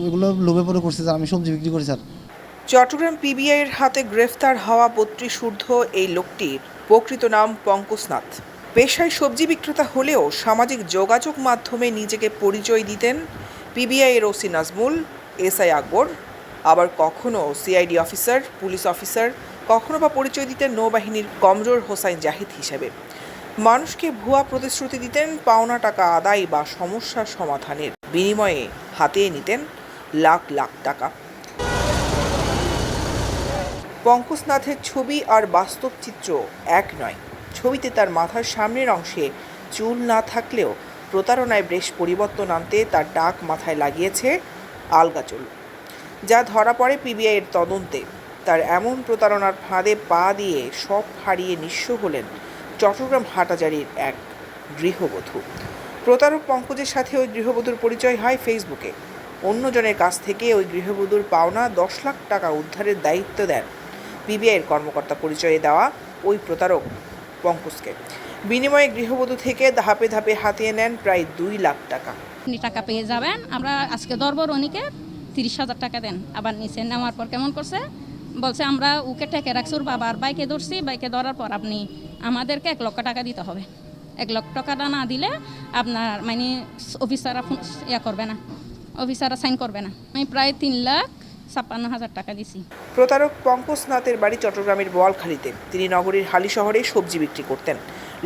এগুলো লোভে পড়ে করছে স্যার, আমি সবজি বিক্রি করি স্যার। চট্টগ্রাম পিবিআইয়ের হাতে গ্রেফতার হওয়া ৩২ ঊর্ধ্ব এই লোকটির প্রকৃত নাম পঙ্কজ নাথ। পেশায় সবজি বিক্রেতা হলেও সামাজিক যোগাযোগ মাধ্যমে নিজেকে পরিচয় দিতেন পিবিআইয়ের ওসি নাজমুল, এসআই আকবর, আবার কখনো সিআইডি অফিসার, পুলিশ অফিসার, কখনো বা পরিচয় দিতেন নৌবাহিনীর কমরোর হোসাইন জাহিদ হিসেবে। মানুষকে ভুয়া প্রতিশ্রুতি দিতেন পাওনা টাকা আদায় বা সমস্যার সমাধানের বিনিময়ে হাতিয়ে নিতেন লাখ লাখ টাকা। পঙ্কজ নাথের ছবি আর বাস্তব চিত্র এক নয়। ছবিতে তার মাথার সামনের অংশে চুল না থাকলেও প্রতারণায় বেশ পরিবর্তন আনতে তার টাক মাথায় লাগিয়েছে আলগা চুল, যা ধরা পড়ে পিবিআইয়ের তদন্তে। তার এমন প্রতারণার ফাঁদে পা দিয়ে সব হারিয়ে নিঃস্ব হলেন চট্টগ্রাম হাটাজারির এক গৃহবধূ। প্রতারক পঙ্কজের সাথে ওই গৃহবধূর পরিচয় হয় ফেসবুকে। অন্যজনের কাছ থেকে ওই গৃহবধূর পাওনা ১০ লাখ টাকা উদ্ধারের দায়িত্ব দেন পিবিআইয়ের কর্মকর্তা পরিচয়ে দেওয়া ওই প্রতারক পঙ্কজকে। বিনিময়ে গৃহবধূ থেকে ধাপে ধাপে হাতিয়ে নেন প্রায় ২ লাখ টাকা। আপনি টাকা পেয়ে যাবেন, আমরা আজকে ধরবো রনিকে, ৩০,০০০ টাকা দেন। আবার নিচে নেওয়ার পর কেমন করছে, বলছে আমরা ওকে ঠেকে রাখছি, ওর বাবার বাইকে ধরছি, বাইকে ধরার পর আপনি আমাদেরকে ১ লক্ষ টাকা দিতে হবে। ১ লক্ষ টাকাটা না দিলে আপনার মানে অফিসাররা করবে না, অফিসাররা সাইন করবে না। আমি প্রায় ৩,৫৬,০০০ টাকা দিছি। প্রতারক পঙ্কজ নাথের বাড়ি চট্টগ্রামের বোয়ালখালীতে। তিনি নগরীর হালি শহরে সবজি বিক্রি করতেন।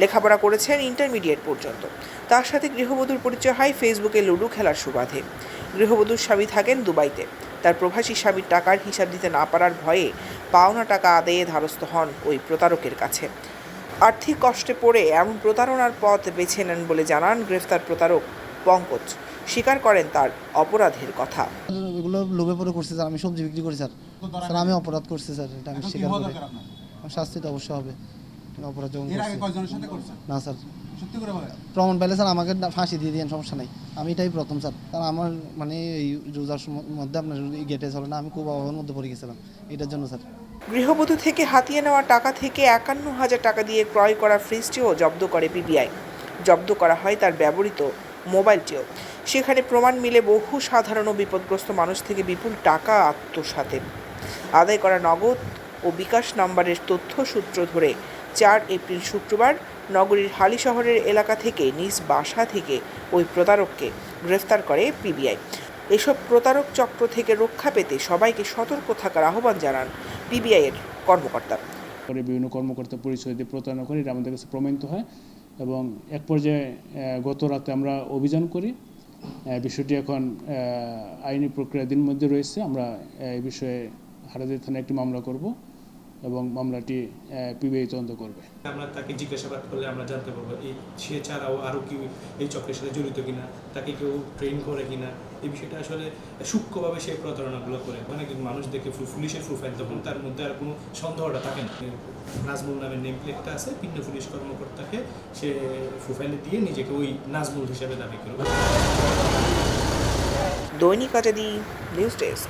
লেখাপড়া করেছেন ইন্টারমিডিয়েট পর্যন্ত। তার সাথে গৃহবধূর পরিচয় হয় ফেসবুকে লুডো খেলার সুবাদে। গৃহবধূর স্বামী থাকেন দুবাইতে। তার প্রবাসী স্বামীর টাকার হিসাব দিতে না পারার ভয়ে পাওনা টাকা আদায়ে ধারস্থ হন ওই প্রতারকের কাছে। আর্থিক কষ্টে পড়ে এমন প্রতারণার পথ বেছে নেন বলে জানান গ্রেফতার প্রতারক পঙ্কজ। স্বীকার করেন তার অপরাধের কথা। এগুলো লোভে পড়ে করছে স্যার, আমি সবজি বিক্রি করি স্যার। স্যার আমি অপরাধ করছি স্যার, এটা আমি স্বীকার করি। শাস্তি তো অবশ্যই হবে। অপরাধ যখন না স্যার, প্রমাণ পাইলে স্যার আমাকে ফাঁসি দিয়ে দিন, সমস্যা নাই। আমি এটাই প্রথম স্যার, কারণ আমার মানে এই রোজার মধ্যে আপনার গেটে চলে না, আমি খুব অভাবের মধ্যে পড়ে গেছিলাম এটার জন্য স্যার। গৃহবধূ থেকে হাতিয়ে নেওয়া টাকা থেকে ৫১,০০০ টাকা দিয়ে ক্রয় করা ফ্রিজটিও জব্দ করে পিবিআই। জব্দ করা হয় তার ব্যবহৃত মোবাইলটিও। সেখানে প্রমাণ মিলে বহু সাধারণ ও বিপদগ্রস্ত মানুষ থেকে বিপুল টাকা আত্মসাতের। আদায় করা নগদ ও বিকাশ নাম্বারের তথ্যসূত্র ধরে ৪ এপ্রিল শুক্রবার নগরীর হালি শহরের এলাকা থেকে নিজ বাসা থেকে ওই প্রতারককে গ্রেফতার করে পিবিআই। এসব প্রতারক চক্র থেকে রক্ষা পেতে সবাইকে সতর্ক থাকার আহ্বান জানান পিবিআইয়ের কর্মকর্তা। বিভিন্ন কর্মকর্তা পরিচয় দিয়ে প্রতারণা করে, এটা আমাদের কাছে প্রমাণিত হয় এবং এক পর্যায়ে গত রাতে আমরা অভিযান করি। বিষয়টি এখন আইনি প্রক্রিয়াধীন মধ্যে রয়েছে। আমরা এই বিষয়ে হাটাজারি থানায় একটি মামলা করব এবং মামলাটি পিবিআই তদন্ত করবে। আমরা তাকে জিজ্ঞাসাবাদ করলে আমরা জানতে পারবো সে ছাড়াও আরও কেউ এই চক্রের সাথে জড়িত কিনা, তাকে কেউ ট্রেন করে কিনা। এই বিষয়টা আসলে সূক্ষ্মভাবে সেই প্রতারণাগুলো করে। অনেক মানুষ দেখে পুলিশের প্রোফাইল, তখন তার মধ্যে আর কোনো সন্দেহটা থাকে না। নাজমুল নামের নেম প্লেটটা আছে, ভিন্ন পুলিশ কর্মকর্তাকে সে প্রোফাইলে দিয়ে নিজেকে ওই নাজমুল হিসেবে দাবি করবে। দৈনিক আজাদী নিউজ ডেস্ক।